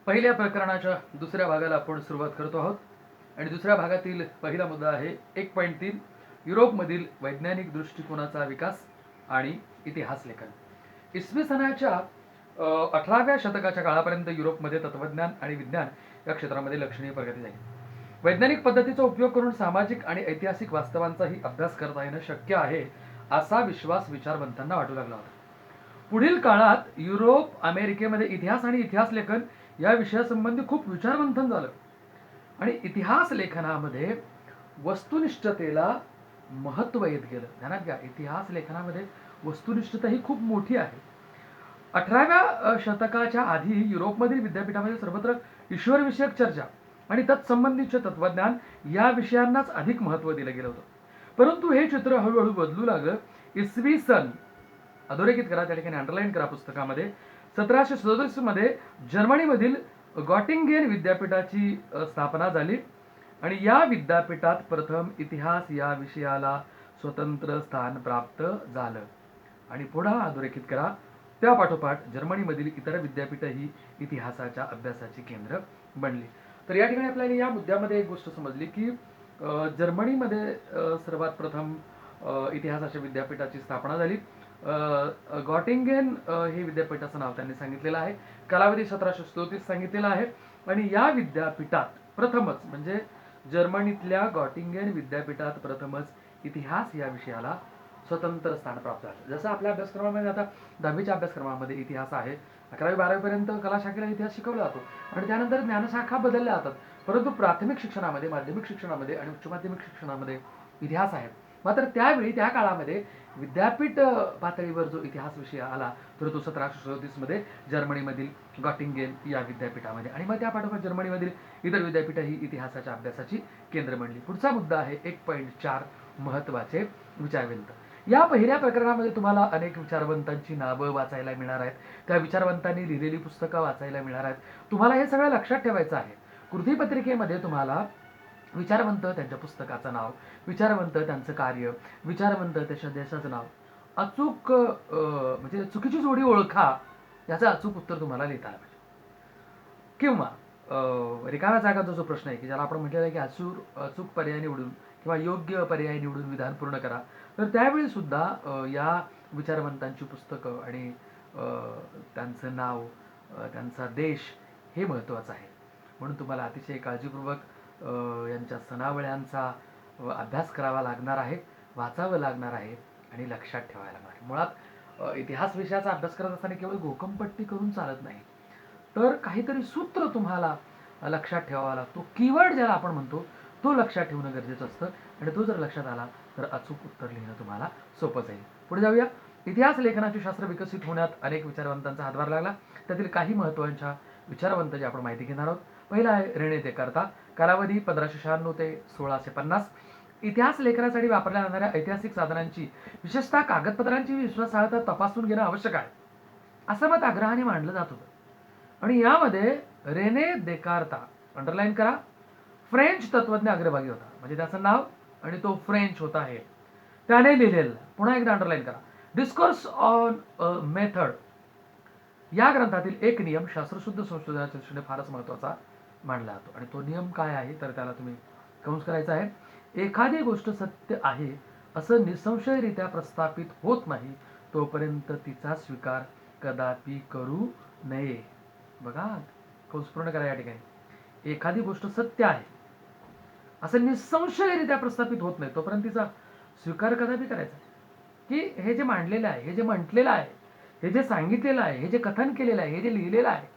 पहिल्या प्रकरणाच्या दुसऱ्या भागाला आपण सुरुवात करतो आहोत आणि दुसऱ्या भागातील पहिला मुद्दा आहे 1.3 युरोपमधील वैज्ञानिक दृष्टिकोनाचा विकास आणि इतिहास लेखन. इसवी सनाच्या 18व्या शतकाच्या काळापर्यंत युरोपमध्ये तत्वज्ञान आणि विज्ञान या क्षेत्रामध्ये लक्षणीय प्रगती झाली. वैज्ञानिक पद्धतीचा उपयोग करून सामाजिक आणि ऐतिहासिक वास्तवांचाही अभ्यास करता येणं शक्य आहे असा विश्वास विचारवंतांना वाटू लागला होता. पुढील काळात युरोप अमेरिकेमध्ये इतिहास आणि इतिहास लेखन या विषयासंबंधी खूप विचारमंथन झालं आणि इतिहास लेखनामध्ये वस्तुनिष्ठतेला महत्त्व येत गेलं. ध्यानात घ्या, इतिहास लेखनामध्ये वस्तुनिष्ठता ही खूप मोठी आहे. 18व्या शतकाच्या आधी युरोपमधील विद्यापीठामध्ये सर्वत्र ईश्वरविषयक चर्चा आणि तत्संबंधीचे तत्वज्ञान या विषयांनाच अधिक महत्त्व दिलं गेलं होतं. परंतु हे चित्र हळूहळू बदलू लागलं. इसवी सन, अधोरेखित करा, त्या ठिकाणी अंडरलाईन करा पुस्तकामध्ये, 1737 मध्ये जर्मनीमधील गॉटिंगेन विद्यापीठाची स्थापना झाली आणि या विद्यापीठात प्रथम इतिहास या विषयाला स्वतंत्र स्थान प्राप्त झालं. आणि पुढे अधोरेखित करा, त्या पाठोपाठ जर्मनीमधील इतर विद्यापीठ ही इतिहासाच्या अभ्यासाची केंद्र बनली. तर या ठिकाणी आपल्याला या मुद्द्यामध्ये एक गोष्ट समजली की जर्मनीमध्ये सर्वात प्रथम इतिहासाच्या विद्यापीठाची स्थापना झाली. गॉटिंगेन हे विद्यापीठाचं नाव त्यांनी सांगितलेलं आहे. कालावधी 1737 सांगितलेला आहे आणि या विद्यापीठात प्रथमच, म्हणजे जर्मनीतल्या गॉटिंगेन विद्यापीठात प्रथमच इतिहास या विषयाला स्वतंत्र स्थान प्राप्त झालं. जसं आपल्या अभ्यासक्रमामध्ये आता 10वीच्या अभ्यासक्रमामध्ये इतिहास आहे, 11वी 12वी पर्यंत कला शाखेला इतिहास शिकवला जातो आणि त्यानंतर ज्ञानशाखा बदलल्या जातात. परंतु प्राथमिक शिक्षणामध्ये, माध्यमिक शिक्षणामध्ये आणि उच्च माध्यमिक शिक्षणामध्ये इतिहास आहे. मात्र त्यावेळी त्या काळामध्ये विद्यापीठ पातळीवर जो इतिहास विषय आला तर तो 1737 मध्ये जर्मनीमधील गॉटिंगेन या विद्यापीठामध्ये, आणि मग त्या पाठोपाठ जर्मनीमधील इतर विद्यापीठ ही इतिहासाच्या अभ्यासाची केंद्र बनली. पुढचा मुद्दा आहे 1.4 महत्त्वाचे विचारवंत. या पहिल्या प्रकरणामध्ये तुम्हाला अनेक विचारवंतांची नावं वाचायला मिळणार आहेत, त्या विचारवंतांनी लिहिलेली पुस्तकं वाचायला मिळणार आहेत. तुम्हाला हे सगळं लक्षात ठेवायचं आहे. कृतीपत्रिकेमध्ये तुम्हाला विचारवंत, त्यांच्या पुस्तकाचं नाव, विचारवंत, त्यांचं कार्य, विचारवंत, त्याच्या देशाचं नाव, अचूक म्हणजे चुकीची जोडी ओळखा याचं अचूक उत्तर तुम्हाला लिहिता आलं पाहिजे. किंवा रिकाम्या जागांचा जो प्रश्न आहे की ज्याला आपण म्हटलेलं आहे की अचूक पर्याय निवडून किंवा योग्य पर्याय निवडून विधान पूर्ण करा, तर त्यावेळी सुद्धा या विचारवंतांची पुस्तकं आणि त्यांचं नाव, त्यांचा देश हे महत्त्वाचं आहे. म्हणून तुम्हाला अतिशय काळजीपूर्वक यांच्या सनावळ्यांचा अभ्यास करावा लागणार आहे, वाचावं लागणार आहे आणि लक्षात ठेवायला लागणार आहे. मुळात इतिहास विषयाचा अभ्यास करत असताना केवळ घोकमपट्टी करून चालत नाही, तर काहीतरी सूत्र तुम्हाला लक्षात ठेवावा लागतो. कीवर्ड ज्याला आपण म्हणतो तो लक्षात ठेवणं गरजेचं असतं आणि तो जर लक्षात आला तर अचूक उत्तर लिहिणं तुम्हाला सोपं जाईल. पुढे जाऊया. इतिहास लेखनाचे शास्त्र विकसित होण्यात अनेक विचारवंतांचा हातभार लागला. त्यातील काही महत्त्वाच्या विचारवंतांची आपण माहिती घेणार आहोत. पहिला आहे रेने देकार्ता. कालावधी 1596 ते 1650. इतिहास लेखनासाठी वापरल्या जाणाऱ्या ऐतिहासिक साधनांची, विशेषतः कागदपत्रांची विश्वासार्हता तपासून घेणं आवश्यक आहे असं मत आग्रहाने मांडलं जात होतं. आणि यामध्ये रेने देकार्ता, अंडरलाईन करा, फ्रेंच तत्वज्ञ अग्रभागी होता. म्हणजे त्याचं नाव आणि तो फ्रेंच होता आहे, त्याने लिहिलेलं. पुन्हा एकदा अंडरलाईन करा. डिस्कोर्स ऑन मेथड या ग्रंथातील एक नियम शास्त्रशुद्ध संशोधनाच्या दृष्टीने फारच महत्त्वाचा मानला जातो. आणि तो नियम काय आहे तर त्याला तुम्ही कंस करायचा आहे. एखादी गोष्ट सत्य आहे असं निसंशयरित्या प्रस्थापित होत नाही तोपर्यंत तिचा स्वीकार कदापि करू नये. बघा, कंस पूर्ण करा या ठिकाणी. एखादी गोष्ट सत्य आहे असं निसंशयरित्या प्रस्थापित होत नाही तोपर्यंत तिचा स्वीकार कदापि करायचा. की हे जे मांडलेलं आहे, हे जे म्हटलेलं आहे, हे जे सांगितलेलं आहे, हे जे कथन केलेलं आहे, हे जे लिहिलेलं आहे,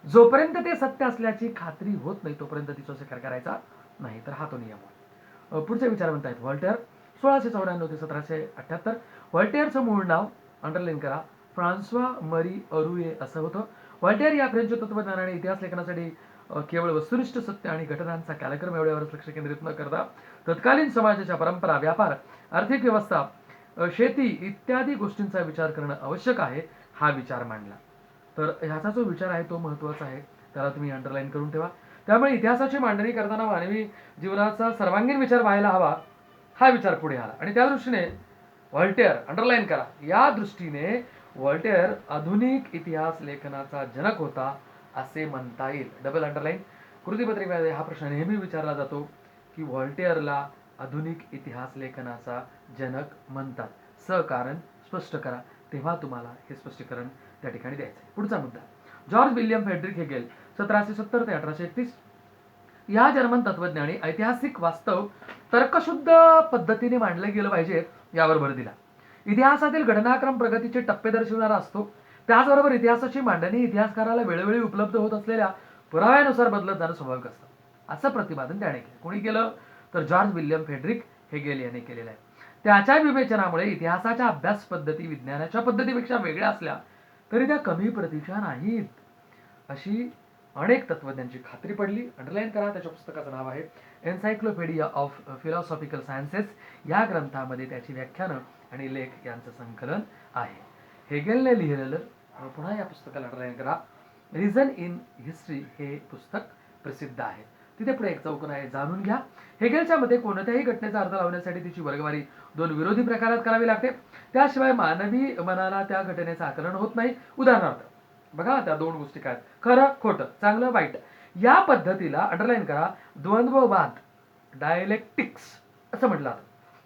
जोपर्यंत ते सत्य असल्याची खात्री होत नाही तोपर्यंत तिचा स्वीकार करायचा नाही. तर हा तो नियम आहे. पुढचे विचारवंत आहेत व्हॉल्टेअर. 1694 ते 1778. व्हॉल्टेअरचं मूळ नाव अंडरलाईन करा, फ्रान्सवा मरी अरुये असं होतं. व्हॉल्टेअर या फ्रेंच तत्वज्ञान आणि इतिहास लेखनासाठी केवळ वस्तुनिष्ठ सत्य आणि घटनांचा कालक्रम एवढ्यावरच लक्ष केंद्रित न करता तत्कालीन समाजाच्या परंपरा, व्यापार, आर्थिक व्यवस्था, शेती इत्यादी गोष्टींचा विचार करणं आवश्यक आहे हा विचार मांडला. तर ह्याचा जो विचार आहे तो महत्त्वाचा आहे, त्याला तुम्ही अंडरलाईन करून ठेवा. त्यामुळे इतिहासाची मांडणी करताना मानवी जीवनाचा सर्वांगीण विचार व्हायला हवा हा विचार पुढे आला. आणि त्या दृष्टीने व्हॉल्टेअर, अंडरलाईन करा, या दृष्टीने व्हॉल्टेअर आधुनिक इतिहास लेखनाचा जनक होता असे म्हणता येईल. Double underline. कृतीपत्रिकेमध्ये हा प्रश्न नेहमी विचारला जातो की व्हॉल्टेअरला आधुनिक इतिहास लेखनाचा जनक म्हणतात. कारण स्पष्ट करा, तेव्हा तुम्हाला हे स्पष्टीकरण त्या ठिकाणी द्यायचं आहे. पुढचा मुद्दा, जॉर्ज विल्यम फ्रेडरिक हेगेल 1770 ते 1831 या जर्मन तत्वज्ञानी ऐतिहासिक वास्तव तर्कशुद्ध पद्धतीने मांडले गेलं पाहिजे यावर भर दिला. इतिहासातील घटनाक्रम प्रगतीचे टप्पे दर्शवणारा असतो. त्याचबरोबर इतिहासाची मांडणी इतिहासकाराला वेळोवेळी उपलब्ध होत असलेल्या पुराव्यानुसार बदलत जाणं स्वाभाविक असतं, असं प्रतिपादन त्याने केलं. कोणी केलं तर जॉर्ज विल्यम फ्रेडरिक हेगेल यांनी केलेलं आहे. त्याच्या विवेचनामुळे इतिहासाच्या अभ्यास पद्धती विज्ञानाच्या पद्धतीपेक्षा वेगळ्या असल्या तरी त्या कमी प्रतीच्या नाहीत, अशी अनेक तत्वज्ञांची खात्री पडली. अंडरलाईन करा. त्याच्या पुस्तकाचं नाव आहे एन्सायक्लोपीडिया ऑफ फिलॉसॉफिकल सायन्सेस. या ग्रंथामध्ये त्याची व्याख्यानं आणि लेख यांचं संकलन आहे. हेगेलने लिहिलेलं, पुन्हा या पुस्तकाला अंडरलाईन करा, रिझन इन हिस्ट्री हे पुस्तक प्रसिद्ध आहे. तिथे पुढे एक चौकन आहे, जाणून घ्या. हेगेलच्या मध्ये कोणत्याही घटनेचा अर्थ लावण्यासाठी तिची वर्गवारी दोन विरोधी प्रकारात करावी लागते. त्याशिवाय मानवी मनाला त्या घटनेचं आकलन होत नाही. उदाहरणार्थ बघा, त्या दोन गोष्टी काय, खरं खोटं, चांगलं वाईट. या पद्धतीला अंडरलाईन करा, द्वंद्ववाद, डायलेक्टिक्स असं म्हटलं जातं.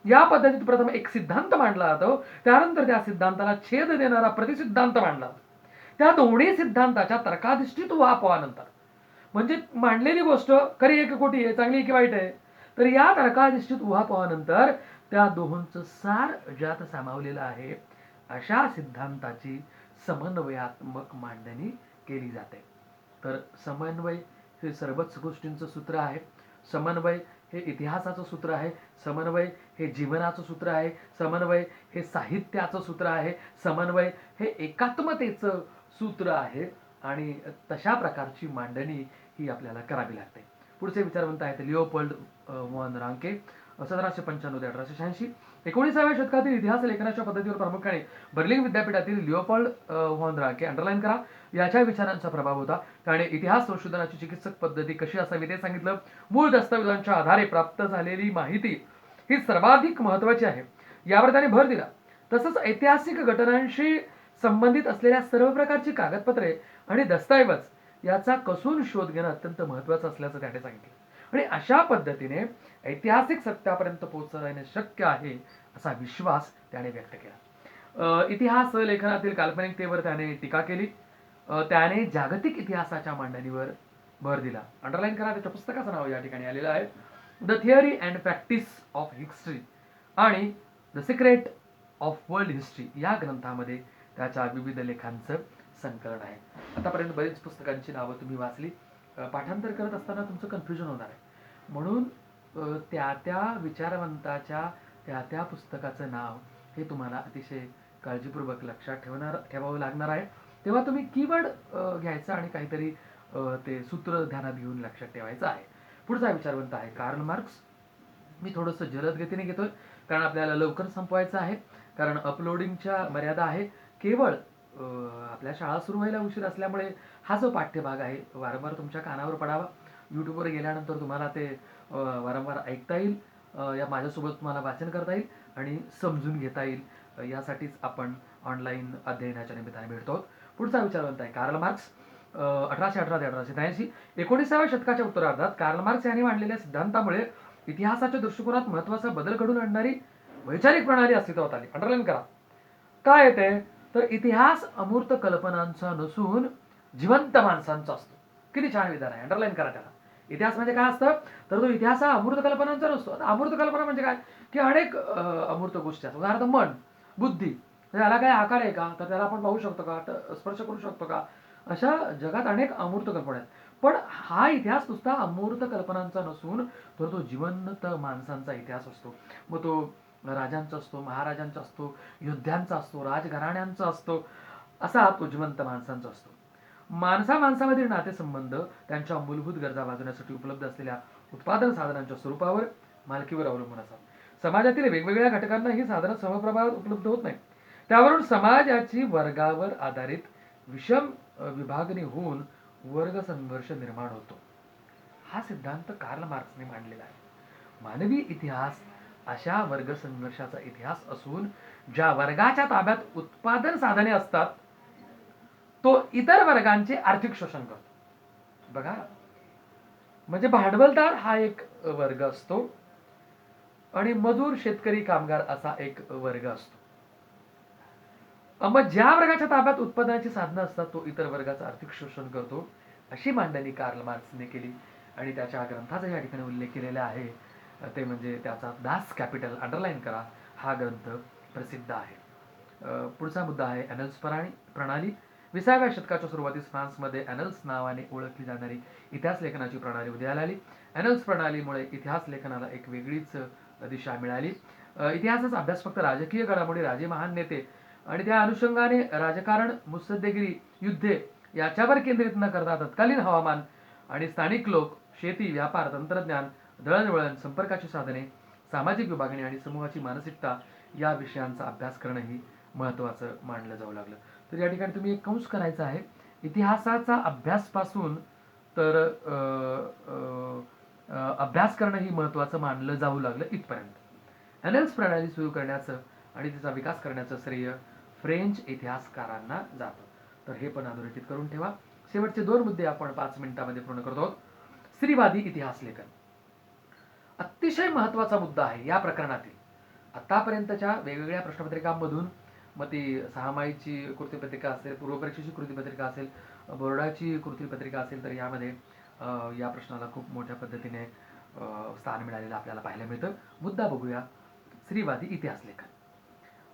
या पद्धतीत प्रथम एक सिद्धांत मांडला जातो, त्यानंतर त्या सिद्धांताला छेद देणारा प्रतिसिद्धांत मांडला जातो. त्या दोन्ही सिद्धांताच्या तर्काधिष्ठित उहापोहानंतर, म्हणजे मांडलेली गोष्ट खरी आहे की खोटी आहे, चांगली आहे की वाईट आहे, तर या तर्काधिष्ठित उहापोहानंतर त्या दोहोंचं सार ज्यात सामावलेलं आहे अशा सिद्धांताची समन्वयात्मक मांडणी केली जाते. तर समन्वय हे सर्वच गोष्टींचं सूत्र आहे. समन्वय हे इतिहासाचं सूत्र आहे. समन्वय हे जीवनाचं सूत्र आहे. समन्वय हे साहित्याचं सूत्र आहे. समन्वय हे एकात्मतेचं सूत्र आहे. आणि तशा प्रकारची मांडणी ही आपल्याला करावी लागते. पुढचे विचारवंत आहेत लिओपोल्ड वॉन रांके 1795 ते 1886. 19व्या शतकातील इतिहास लेखनाच्या पद्धतीवर प्रामुख्याने बर्लिन विद्यापीठातील लिओपोल्ड वॉन रांके, अंडरलाईन करा, याच्या विचारांचा प्रभाव होता. त्याने इतिहास संशोधनाची चिकित्सक पद्धती कशी असावी ते सांगितलं. मूळ दस्तऐवजांच्या आधारे प्राप्त झालेली माहिती ही सर्वाधिक महत्वाची आहे, यावर त्याने भर दिला. तसंच ऐतिहासिक घटनांशी संबंधित असलेल्या सर्व प्रकारची कागदपत्रे आणि दस्तऐवज याचा कसून शोध घेणं अत्यंत महत्वाचं असल्याचं त्याने सांगितलं. आणि अशा पद्धतीने ऐतिहासिक सत्यापर्यंत पोहोचणे शक्य आहे असा विश्वास त्याने व्यक्त केला. इतिहास लेखनातील काल्पनिकतेवर त्याने टीका केली. त्याने जागतिक इतिहासाच्या मांडणीवर भर दिला. अंडरलाईन करा. त्याच्या पुस्तकाचं नाव या ठिकाणी आलेलं आहे, the theory and practice of history आणि the secret of world history. या ग्रंथामध्ये त्याच्या विविध लेखांचं संकलन आहे. आतापर्यंत बरीच पुस्तकांची नावं तुम्ही वाचली. पाठांतर करत असताना तुमचं कन्फ्युजन होणार आहे, म्हणून त्या त्या विचारवंताच्या त्या त्या पुस्तकाचं नाव हे तुम्हाला अतिशय काळजीपूर्वक लक्षात ठेवावं लागणार आहे. तेव्हा तुम्ही कीवर्ड घ्यायचा आणि काहीतरी ते सूत्र ध्यानात घेऊन लक्षात ठेवायचं आहे. पुढचा विचारवंत आहे कार्ल मार्क्स. मी थोडंसं जलद गतीने घेतोय कारण आपल्याला लवकर संपवायचं आहे, कारण अपलोडिंगच्या मर्यादा आहे. केवळ आपल्या शाळा सुरू व्हायला उशीर असल्यामुळे हा जो पाठ्यभाग आहे वारंवार तुमच्या कानावर पडावा. यूट्यूबवर गेल्यानंतर तुम्हाला ते वारंवार ऐकता येईल, या माझ्यासोबत तुम्हाला वाचन करता येईल आणि समजून घेता येईल, यासाठीच आपण ऑनलाईन अध्ययनाच्या निमित्ताने भेटतो. पुढचा विचारवंत आहे कार्ल मार्क्स. 1818 ते 1883. 19व्या शतकाच्या उत्तरार्धात कार्ल मार्क्स यांनी मांडलेल्या सिद्धांतामुळे इतिहासाच्या दृष्टिकोनात महत्वाचा बदल घडवून आणणारी वैचारिक प्रणाली अस्तित्वात आली. अंडरलाईन करा. काय येते तर इतिहास अमूर्त कल्पनांचा नसून जिवंत माणसांचा असतो. किती छान विधान आहे, अंडरलाईन करा त्याला. इतिहास म्हणजे काय असतं तर तो इतिहास हा अमूर्त कल्पनांचा नसतो. अमूर्त कल्पना म्हणजे काय की अनेक अमूर्त गोष्टी असतात. उदाहरणार्थ मन, बुद्धी, त्याला काय आकार आहे का, तर त्याला आपण पाहू शकतो का, स्पर्श करू शकतो का, अशा जगात अनेक अमूर्त कल्पना आहेत. पण हा इतिहास नुसता अमूर्त कल्पनांचा नसून तर तो जिवंत माणसांचा इतिहास असतो. मग तो राजांचा असतो, महाराजांचा असतो, योद्ध्यांचा असतो, राजघराण्यांचा असतो, असा तो जिवंत माणसांचा असतो. माणसामधील नातेसंबंध त्यांच्या मूलभूत गरजा भागवण्यासाठी उपलब्ध असलेल्या उत्पादन साधनांच्या स्वरूपावर, मालकीवर अवलंबून असतात. समाजातील वेगवेगळ्या घटकांना ही साधनं समप्रमाणात उपलब्ध होत नाही. त्यावरून समाजाची वर्गावर आधारित विषम विभागणी होऊन वर्ग संघर्ष निर्माण होतो. हा सिद्धांत कार्ल मार्क्सने मांडलेला आहे. मानवी इतिहास अशा वर्ग संघर्षाचा इतिहास असून ज्या वर्गाच्या ताब्यात उत्पादन साधने असतात तो इतर वर्गांचे आर्थिक शोषण करतो. बघा, म्हणजे भांडवलदार हा एक वर्ग असतो आणि मजूर, शेतकरी, कामगार असा एक वर्ग असतो. मग ज्या वर्गाच्या ताब्यात उत्पादनाची साधनं असतात तो इतर वर्गाचं आर्थिक शोषण करतो, अशी मांडणी कार्ल मार्क्सने केली. आणि त्याच्या ग्रंथाचा या ठिकाणी उल्लेख केलेला आहे, ते म्हणजे त्याचा दास कॅपिटल, अंडरलाईन करा, हा ग्रंथ प्रसिद्ध आहे. पुढचा मुद्दा आहे एनल्स प्रणाली. 20व्या शतकाच्या सुरुवातीस फ्रान्समध्ये एनल्स नावाने ओळखली जाणारी इतिहास लेखनाची प्रणाली उदयाला आली. एनल्स प्रणालीमुळे इतिहास लेखनाला एक वेगळीच दिशा मिळाली. इतिहासाचा अभ्यास फक्त राजकीय घडामोडी, राजे, महान नेते आणि त्या अनुषंगाने राजकारण, मुत्सद्देगिरी, युद्धे याच्यावर केंद्रित न करता तत्कालीन हवामान आणि स्थानिक लोक, शेती, व्यापार, तंत्रज्ञान, दळणवळण, संपर्काची साधने, सामाजिक विभागणी आणि समूहाची मानसिकता या विषयांचा अभ्यास करणंही महत्त्वाचं मानलं जाऊ लागलं. तर या ठिकाणी तुम्ही एक कंस करायचा आहे, इतिहासाचा अभ्यासपासून तर अभ्यास करणं ही महत्त्वाचं मानलं जाऊ लागलं इथपर्यंत. एनएल्स प्रणाली सुरू करण्याचं आणि तिचा विकास करण्याचं श्रेय फ्रेंच इतिहासकारांना जातं. तर हे पण अधोरेखित करून ठेवा. शेवटचे 2 मुद्दे आपण 5 मिनिटांमध्ये पूर्ण करतो आहोत. स्त्रीवादी इतिहास लेखन अतिशय महत्त्वाचा मुद्दा आहे या प्रकरणातील. आतापर्यंतच्या वेगवेगळ्या प्रश्नपत्रिकांमधून, मग ती 6 माहीची कृतीपत्रिका असेल, पूर्वपरीक्षेची कृतीपत्रिका असेल, बोर्डाची कृतीपत्रिका असेल, तर यामध्ये या प्रश्नाला खूप मोठ्या पद्धतीने स्थान मिळालेलं आपल्याला पाहायला मिळतं. मुद्दा बघूया, स्त्रीवादी इतिहास लेखन.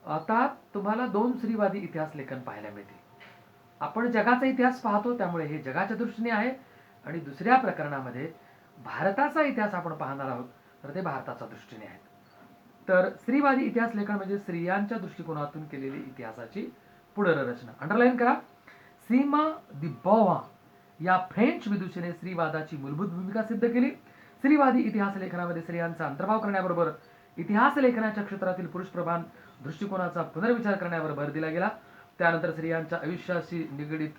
आता तुम्हाला 2 स्त्रीवादी इतिहास लेखन पाहायला मिळतील. आपण जगाचा इतिहास पाहतो त्यामुळे हे जगाच्या दृष्टीने आहे, आणि दुसऱ्या प्रकरणामध्ये भारताचा इतिहास आपण पाहणार आहोत तर ते भारताच्या दृष्टीने आहे. तर स्त्रीवादी इतिहास लेखन म्हणजे स्त्रियांच्या दृष्टिकोनातून केलेली इतिहासाची पुनर्रचना. अंडरलाईन करा. सीमा दी बोवा या फ्रेंच विदुषीने स्त्रीवादाची मूलभूत भूमिका सिद्ध केली. स्त्रीवादी इतिहास लेखनामध्ये स्त्रियांचा अंतर्भाव करण्याबरोबर इतिहास लेखनाच्या क्षेत्रातील पुरुषप्रधान दृष्टिकोनाचा पुनर्विचार करण्यावर भर दिला गेला. त्यानंतर स्त्रियांच्या आयुष्याशी निगडीत